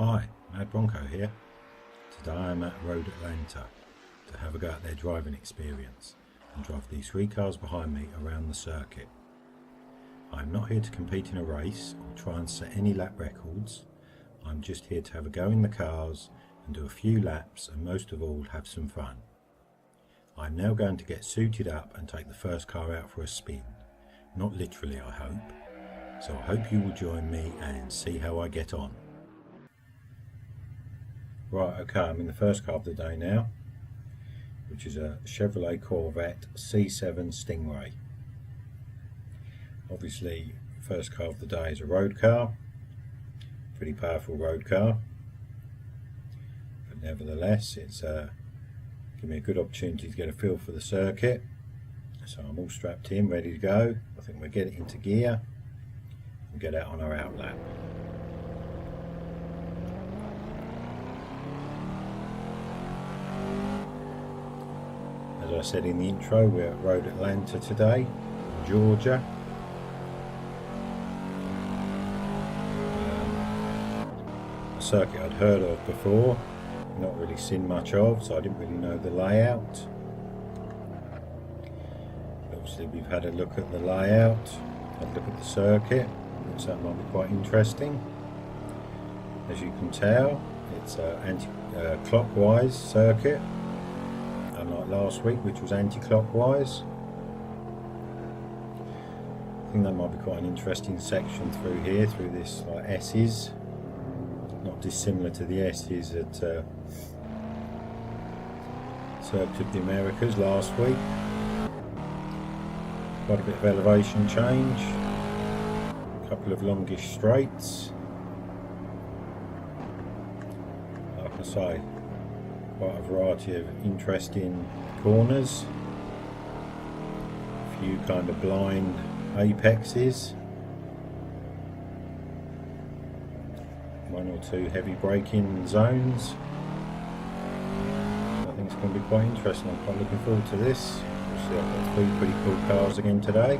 Hi, Madbronco here. Today I'm at Road Atlanta to have a go at their driving experience and drive these 3 cars behind me around the circuit. I'm not here to compete in a race or try and set any lap records. I'm just here to have a go in the cars and do a few laps and most of all have some fun. I'm now going to get suited up and take the first car out for a spin. Not literally, I hope. So I hope you will join me and see how I get on. Right, okay, I'm in the first car of the day now, which is a Chevrolet Corvette C7 Stingray. Obviously, first car of the day is a road car, pretty powerful road car, but nevertheless it's give me a good opportunity to get a feel for the circuit. So I'm all strapped in, ready to go. I think we'll get it into gear and get out on our outlap. As I said in the intro, we're at Road Atlanta today, Georgia. A circuit I'd heard of before, not really seen much of, so I didn't really know the layout. Obviously we've had a look at the layout, had a look at the circuit, looks like it might be quite interesting. As you can tell, it's an anti-clockwise circuit, unlike last week which was anti-clockwise. I think that might be quite an interesting section through here, through this like S's, not dissimilar to the S's at Circuit of the Americas last week. Quite a bit of elevation change, a couple of longish straights. Like I say, quite a variety of interesting corners, a few kind of blind apexes, 1 or 2 heavy braking zones. I think it's going to be quite interesting. I'm quite looking forward to this. I've got 3 pretty cool cars again today,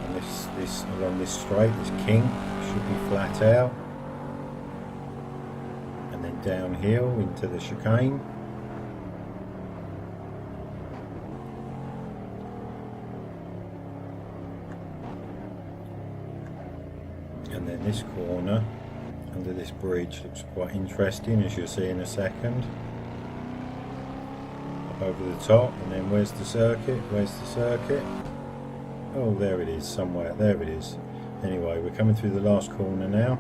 and this along this straight, this King, should be flat out and then downhill into the chicane. And then this corner under this bridge looks quite interesting, as you'll see in a second. Over the top, and then where's the circuit? Oh, there it is, somewhere, there it is. Anyway, we're coming through the last corner now.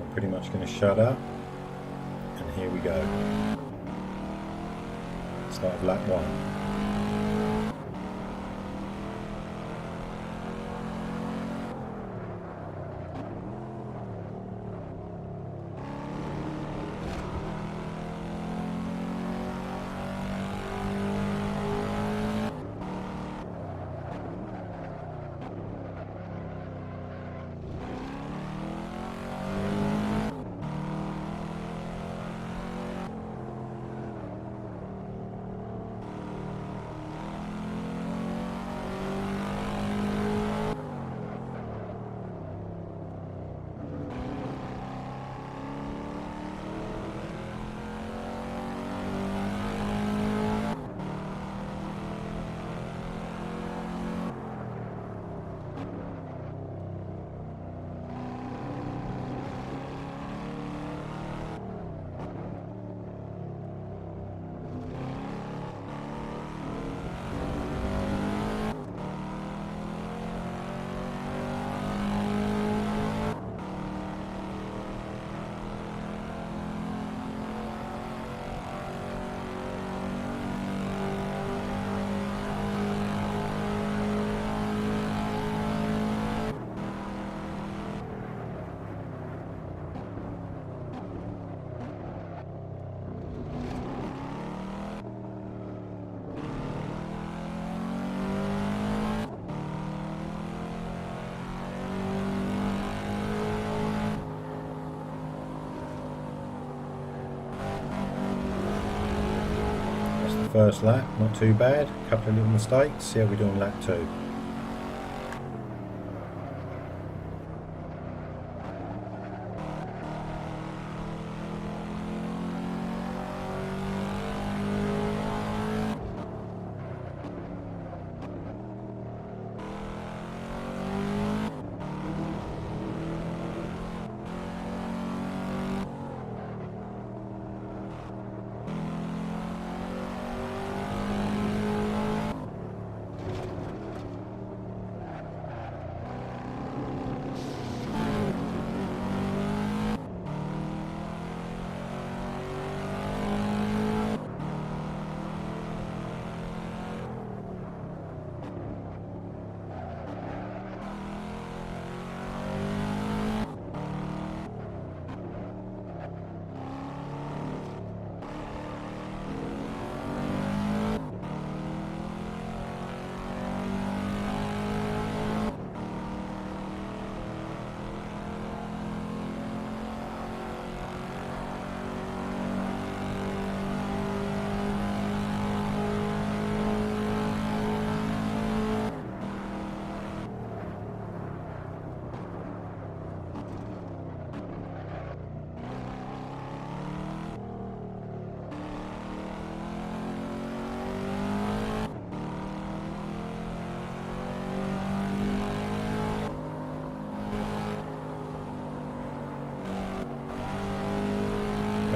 I'm pretty much going to shut up, and here we go. Start of lap 1. First lap, not too bad, a couple of little mistakes. See how we do on lap 2.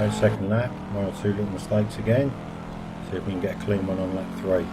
go, second lap, 1 or 2 little mistakes again. See if we can get a clean one on lap 3.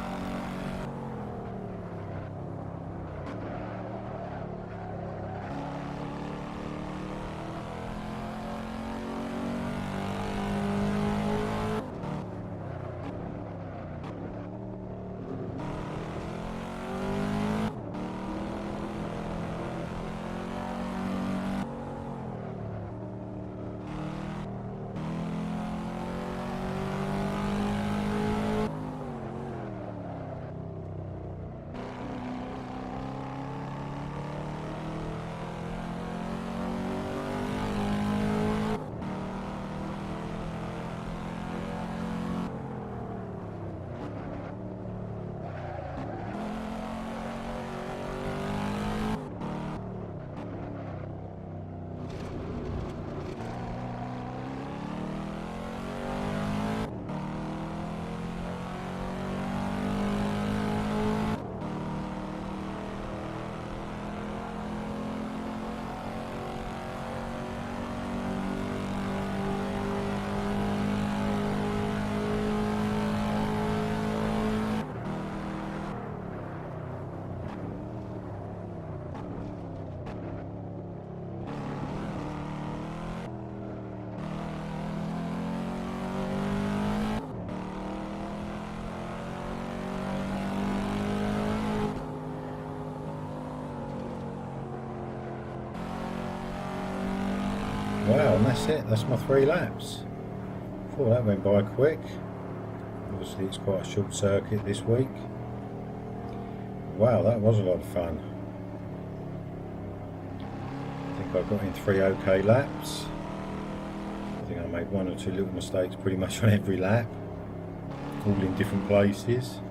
Wow, and that's it, that's my 3 laps. Thought that went by quick. Obviously it's quite a short circuit this week. Wow, that was a lot of fun. I think I got in 3 okay laps. I think I made 1 or 2 little mistakes pretty much on every lap, all in different places.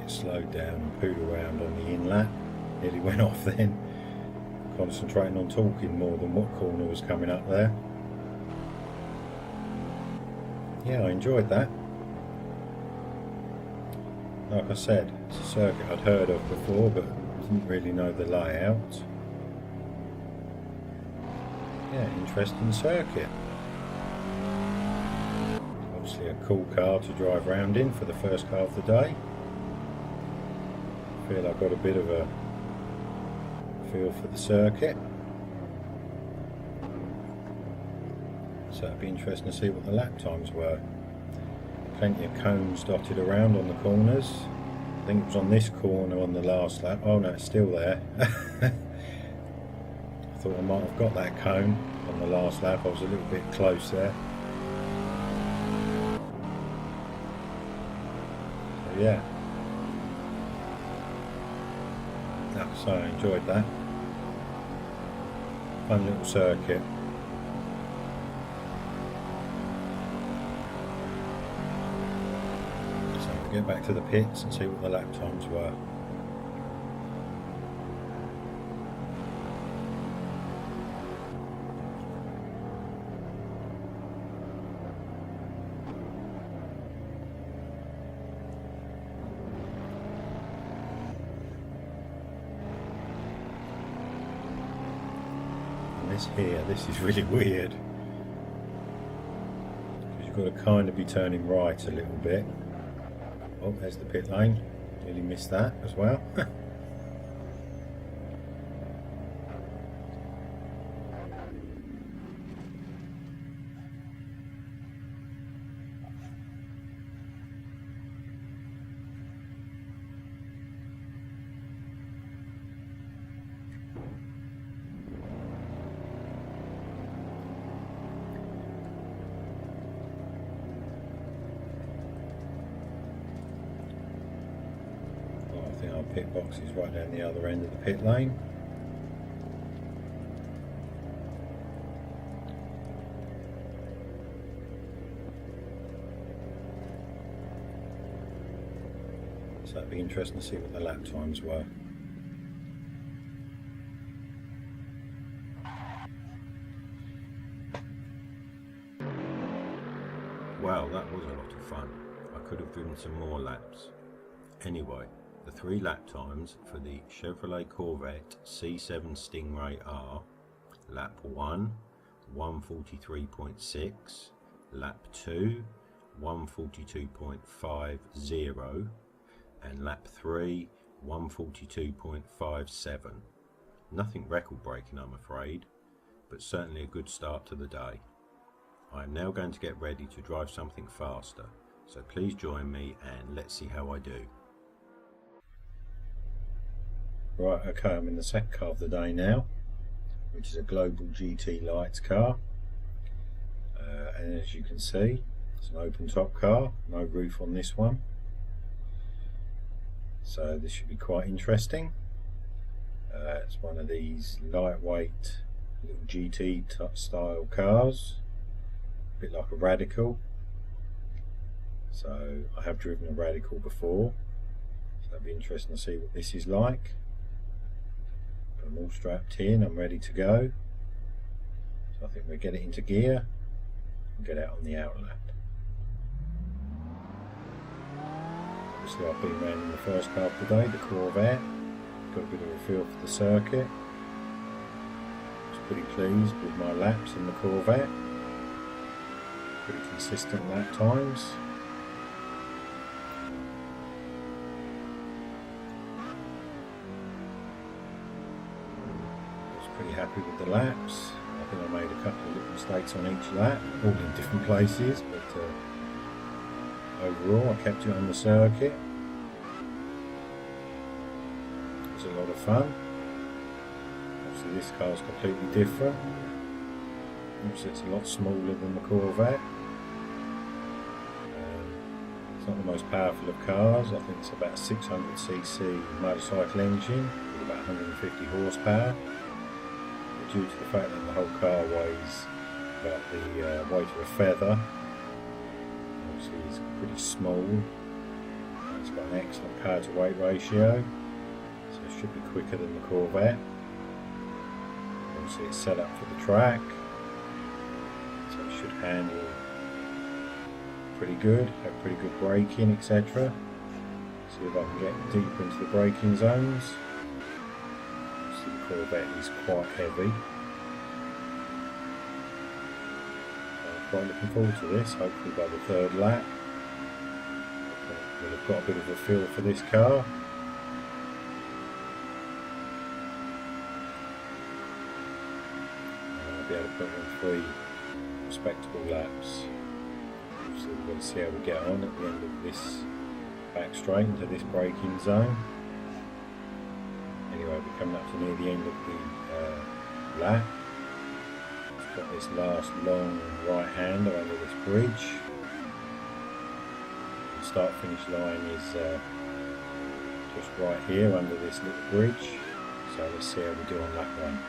Slowed down and pooed around on the in lap. Nearly went off then. Concentrating on talking more than what corner was coming up there. Yeah, I enjoyed that. Like I said, it's a circuit I'd heard of before but didn't really know the layout. Yeah, interesting circuit. Obviously a cool car to drive around in for the first car of the day. I feel I've got a bit of a feel for the circuit, so it'd be interesting to see what the lap times were. Plenty of cones dotted around on the corners. I think it was on this corner on the last lap. Oh no, it's still there. I thought I might have got that cone on the last lap. I was a little bit close there. So yeah. So I enjoyed that. Fun little circuit. So we'll get back to the pits and see what the lap times were. Here, this is really weird because you've got to kind of be turning right a little bit. Oh, there's the pit lane. Nearly missed that as well. I think our pit box is right down the other end of the pit lane. So it'd be interesting to see what the lap times were. Wow, that was a lot of fun. I could have driven some more laps. Anyway, the 3 lap times for the Chevrolet Corvette C7 Stingray R. Lap 1, 1:43.6, lap 2, 1:42.50, and lap 3, 1:42.57. Nothing record breaking, I'm afraid, but certainly a good start to the day. I am now going to get ready to drive something faster, so please join me and let's see how I do. Right, okay, I'm in the second car of the day now, which is a Global GT Lights car, and as you can see, it's an open top car, no roof on this one, so this should be quite interesting. It's one of these lightweight little GT style cars, a bit like a Radical. So I have driven a Radical before, so it'll be interesting to see what this is like. But I'm all strapped in, I'm ready to go. So I think we'll get it into gear and get out on the outer lap. Obviously I've been around in the first car of the day, the Corvette. Got a bit of a feel for the circuit. I was pretty pleased with my laps in the Corvette. Pretty consistent lap times. Pretty happy with the laps. I think I made a couple of little mistakes on each lap, all in different places, but overall I kept it on the circuit. It was a lot of fun. Obviously this car is completely different. Obviously it's a lot smaller than the Corvette. It's not the most powerful of cars. I think it's about a 600cc motorcycle engine with about 150 horsepower. Due to the fact that the whole car weighs about the weight of a feather. Obviously it's pretty small. It's got an excellent power to weight ratio, so it should be quicker than the Corvette. Obviously it's set up for the track, so it should handle pretty good, have pretty good braking, etc. See if I can get deeper into the braking zones. The Corvette is quite heavy. I'm quite looking forward to this. Hopefully by the third lap we'll have got a bit of a feel for this car. And I'll be able to put in 3 respectable laps. So we're going to see how we get on at the end of this back straight into this braking zone. Anyway, we're coming up to near the end of the lap. It's got this last long right hander under this bridge. The start finish line is just right here under this little bridge. So let's see how we do on lap 1.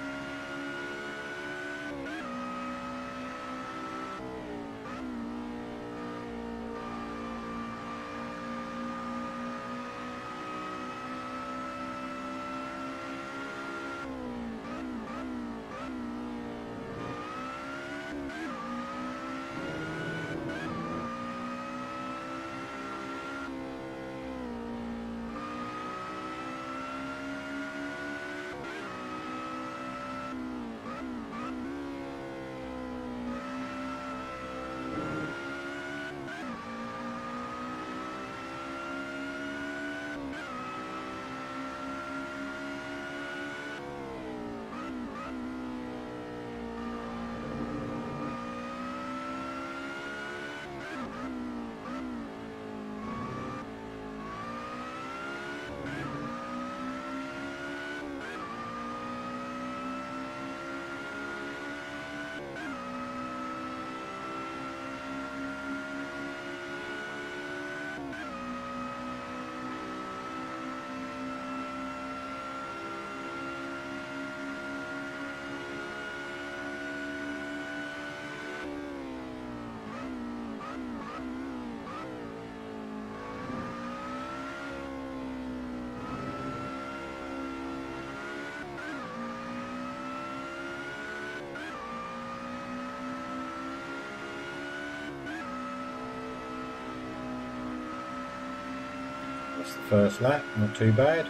That's the first lap, not too bad.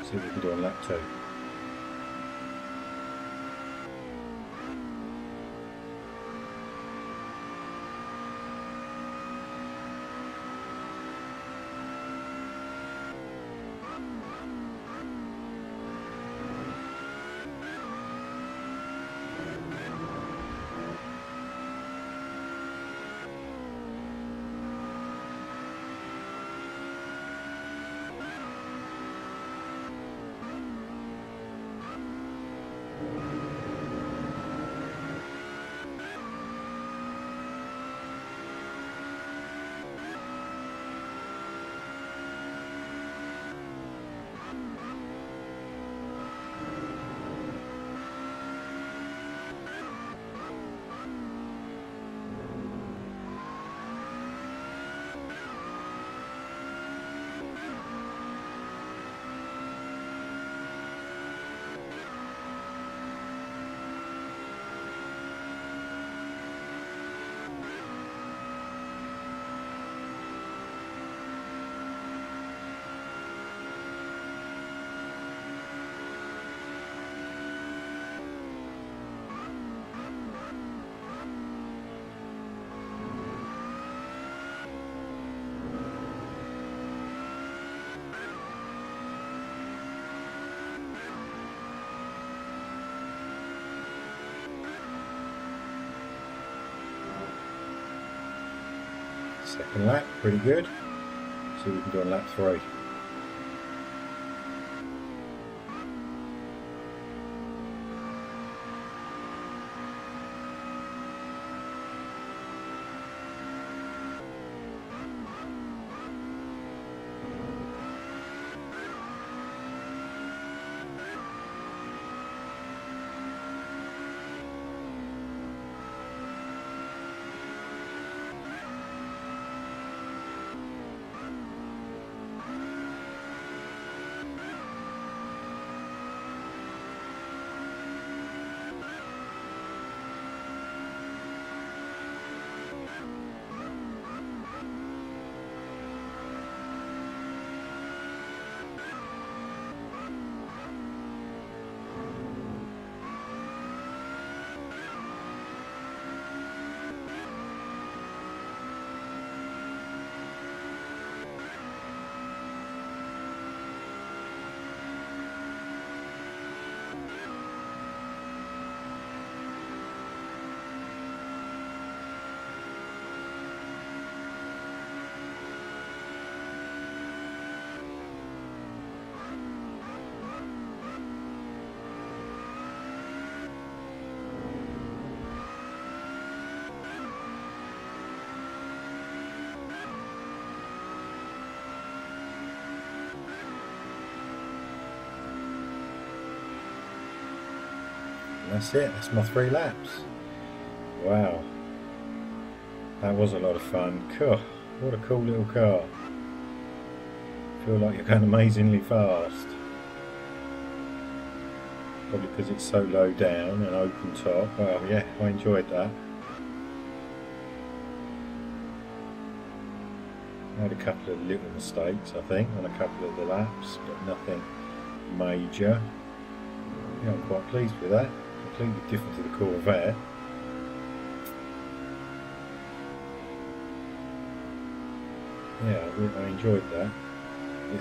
See what we can do on lap 2. Second lap, pretty good. See what we can do on lap 3. That's it, that's my 3 laps. Wow, that was a lot of fun. Cool. What a cool little car. Feel like you're going amazingly fast. Probably because it's so low down and open top. Well, yeah, I enjoyed that. I had a couple of little mistakes, I think, on a couple of the laps, but nothing major. Yeah, I'm quite pleased with that. Completely different to the Corvette. Yeah, I enjoyed that.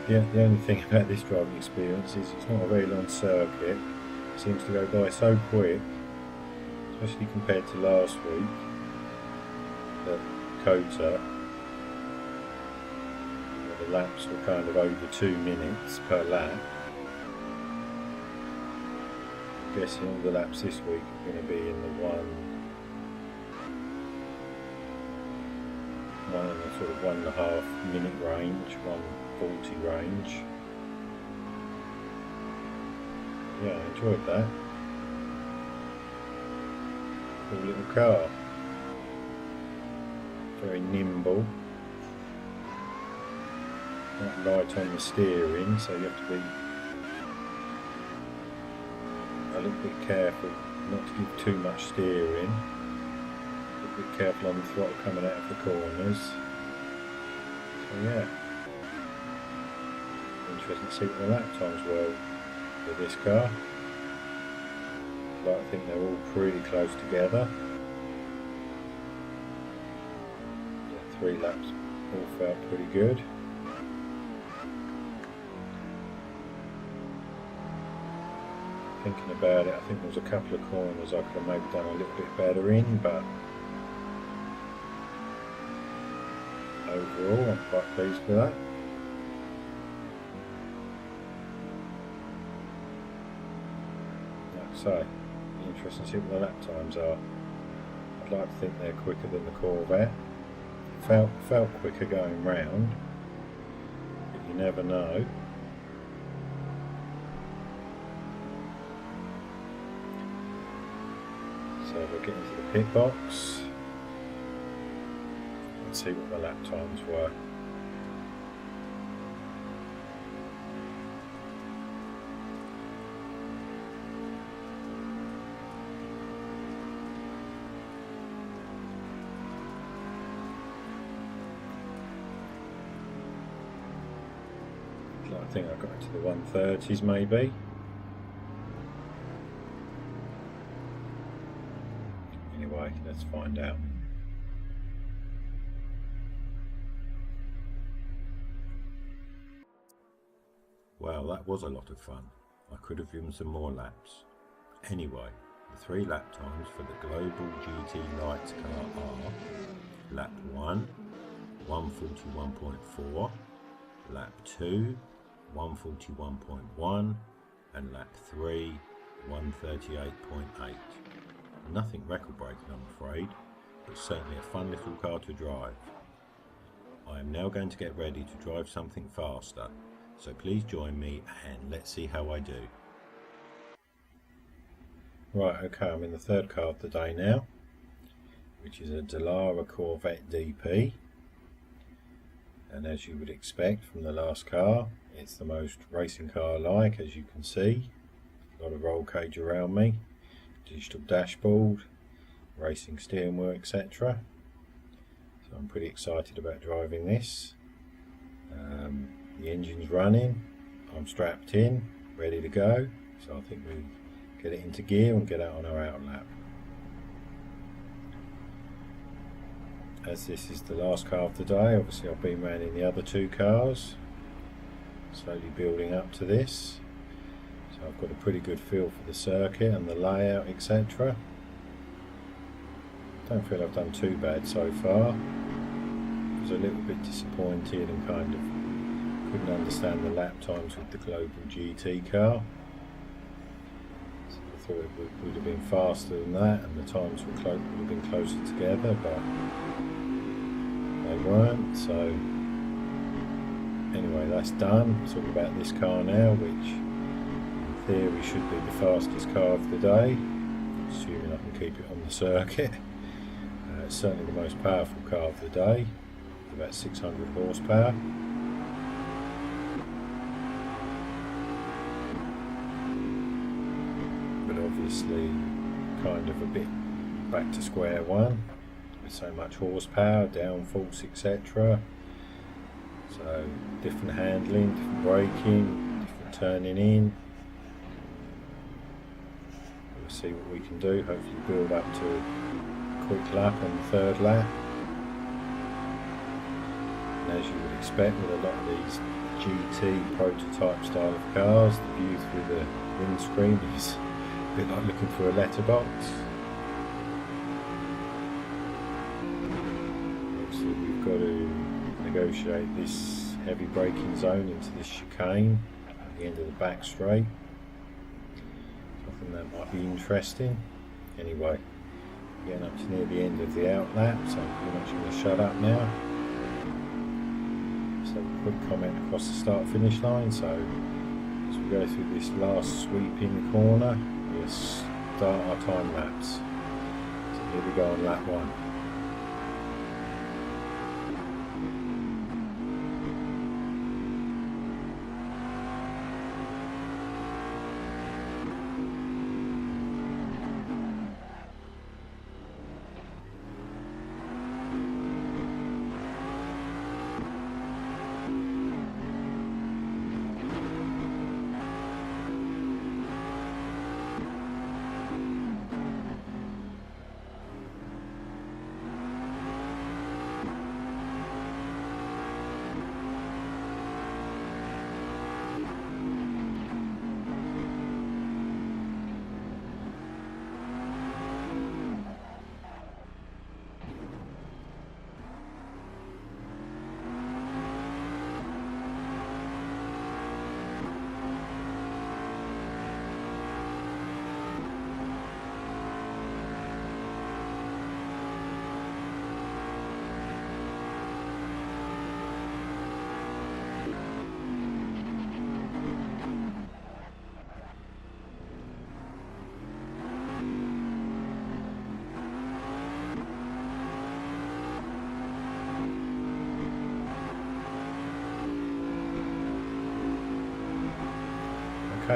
The only thing about this driving experience is it's not a very long circuit. It seems to go by so quick, especially compared to last week at Kota. The laps were kind of over 2 minutes per lap. I'm guessing all the laps this week are going to be in the one and a sort of 1.5 minute range, 1:40 range. Yeah, I enjoyed that. Cool little car. Very nimble. Not light on the steering, so you have to be a little bit careful not to give too much steering. A little bit careful on the throttle coming out of the corners. So yeah, Interesting to see what the lap times were with this car. But I think they're all pretty close together. Yeah, 3 laps all felt pretty good. Thinking about it, I think there was a couple of corners I could have maybe done a little bit better in, but overall I'm quite pleased with that. Like I say, interesting to see what the lap times are. I'd like to think they're quicker than the Corvette. Felt quicker going round, but you never know. So we'll get into the pit box and see what the lap times were. I think I got into the 130s maybe. Anyway, let's find out. Well, that was a lot of fun. I could have driven some more laps. Anyway, the 3 lap times for the Global GT Lights car are lap 1, 141.4, lap 2, 141.1, and lap 3, 138.8. Nothing record breaking, I'm afraid, but certainly a fun little car to drive. I am now going to get ready to drive something faster, so please join me and let's see how I do. Right, okay, I'm in the 3rd car of the day now, which is a Dallara Corvette DP. And as you would expect from the last car, it's the most racing car like, as you can see. A lot of roll cage around me, digital dashboard, racing steering wheel, etc. So I'm pretty excited about driving this. The engine's running, I'm strapped in, ready to go. So I think we get it into gear and get out on our out lap. As this is the last car of the day, obviously I've been around in the other 2 cars, slowly building up to this. So I've got a pretty good feel for the circuit and the layout, etc. Don't feel I've done too bad so far. I was a little bit disappointed and kind of couldn't understand the lap times with the Global GT car. So I thought it would have been faster than that and the times would have been closer together, but they weren't. So anyway, that's done. Talking about this car now, which in theory should be the fastest car of the day, assuming I can keep it on the circuit. It's certainly the most powerful car of the day, about 600 horsepower. But obviously kind of a bit back to square one. So much horsepower, downforce, etc. So different handling, different braking, different turning in. We'll see what we can do. Hopefully build up to a quick lap on the 3rd lap. And as you would expect with a lot of these GT prototype style of cars, the view through the windscreen is a bit like looking for a letterbox. We've got to negotiate this heavy braking zone into this chicane at the end of the back straight. So I think that might be interesting. Anyway, getting up to near the end of the out lap, so I'm pretty much going to shut up now. So a quick comment across the start finish line. So as we go through this last sweeping corner, we'll start our time lapse. So here we go on lap 1.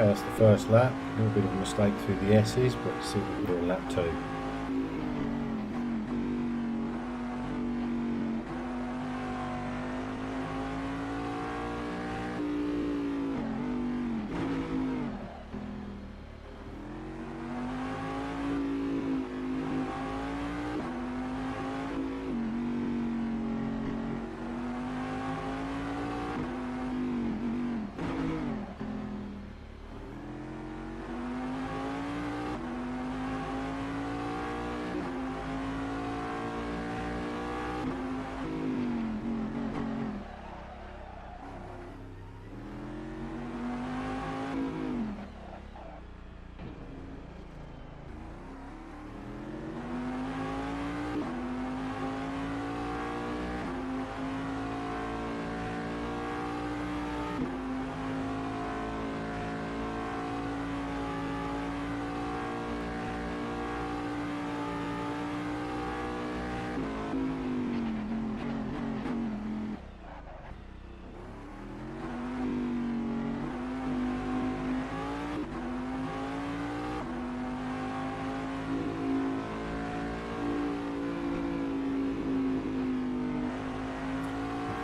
Okay, that's the first lap. A little bit of a mistake through the S's, but see what we can do in lap 2.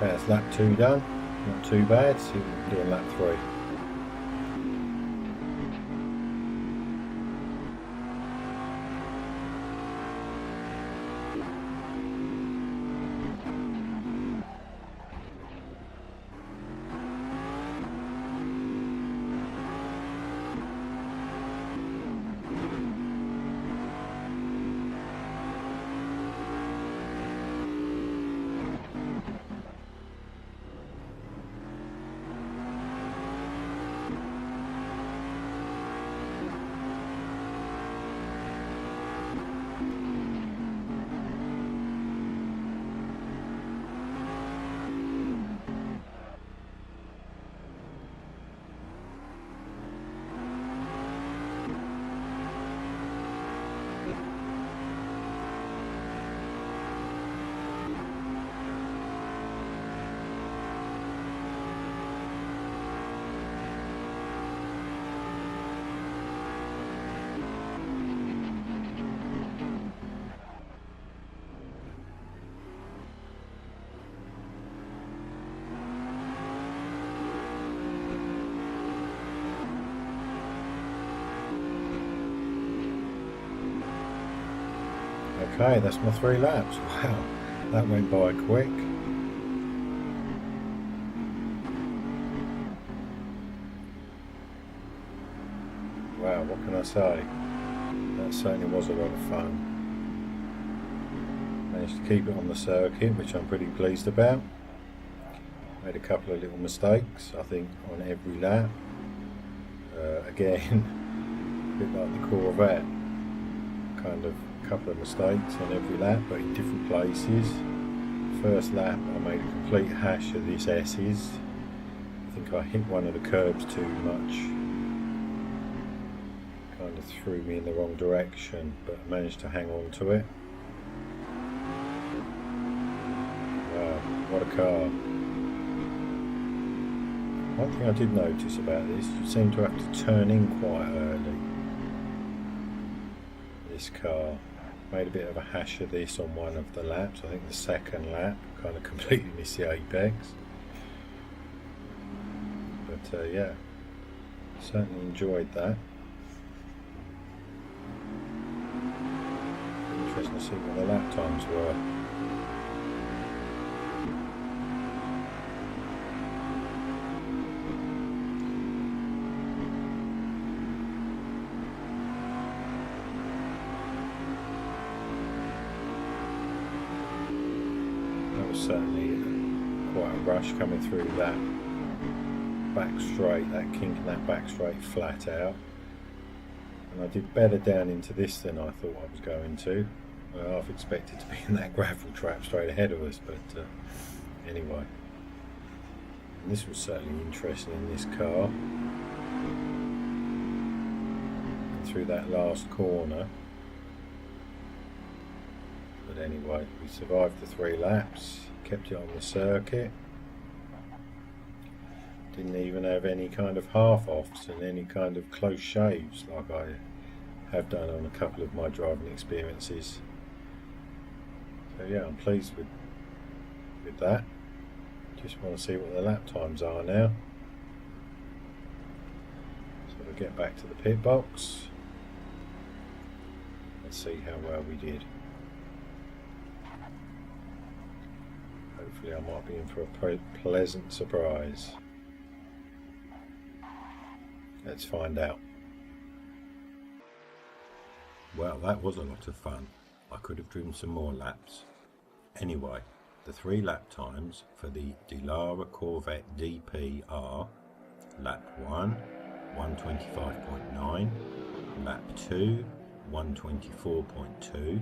Okay, that's lap 2 done. Not too bad. See what we can do on lap 3. Okay, that's my 3 laps. Wow, that went by quick. Wow, what can I say? That certainly was a lot of fun. Managed to keep it on the circuit, which I'm pretty pleased about. Made a couple of little mistakes, I think, on every lap. Again, a bit like the Corvette, kind of a couple of mistakes on every lap, but in different places. First lap I made a complete hash of this S's. I think I hit one of the curbs too much. Kind of threw me in the wrong direction, but I managed to hang on to it. Wow, what a car. One thing I did notice about this, you seem to have to turn in quite early. This car made a bit of a hash of this on one of the laps. I think the second lap kind of completely missed the apex. But yeah, certainly enjoyed that. Interesting to see what the lap times were. Certainly quite a rush coming through that back straight, that kink in that back straight flat out, and I did better down into this than I thought I was going to. I half expected to be in that gravel trap straight ahead of us, but anyway, and this was certainly interesting in this car, and through that last corner. But anyway, we survived the 3 laps, kept it on the circuit. Didn't even have any kind of half-offs and any kind of close shaves like I have done on a couple of my driving experiences. So yeah, I'm pleased with that. Just want to see what the lap times are now. So we'll get back to the pit box. Let's see how well we did. Hopefully I might be in for a pleasant surprise. Let's find out. Well, that was a lot of fun. I could have driven some more laps. Anyway, the 3 lap times for the Dallara Corvette DP are lap 1, 125.9, lap 2, 124.2,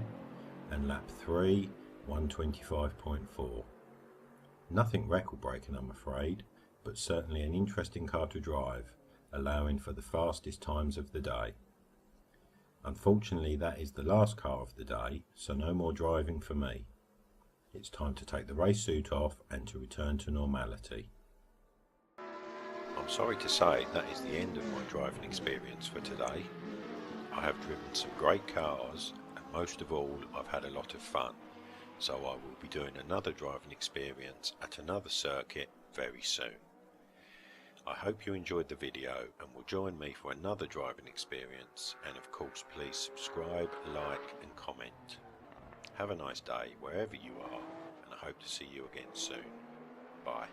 and lap 3, 125.4. Nothing record breaking, I'm afraid, but certainly an interesting car to drive, allowing for the fastest times of the day. Unfortunately, that is the last car of the day, so no more driving for me. It's time to take the race suit off and to return to normality. I'm sorry to say that is the end of my driving experience for today. I have driven some great cars, and most of all I've had a lot of fun, so I will be doing another driving experience at another circuit very soon. I hope you enjoyed the video and will join me for another driving experience, and of course please subscribe, like and comment. Have a nice day wherever you are, and I hope to see you again soon. Bye.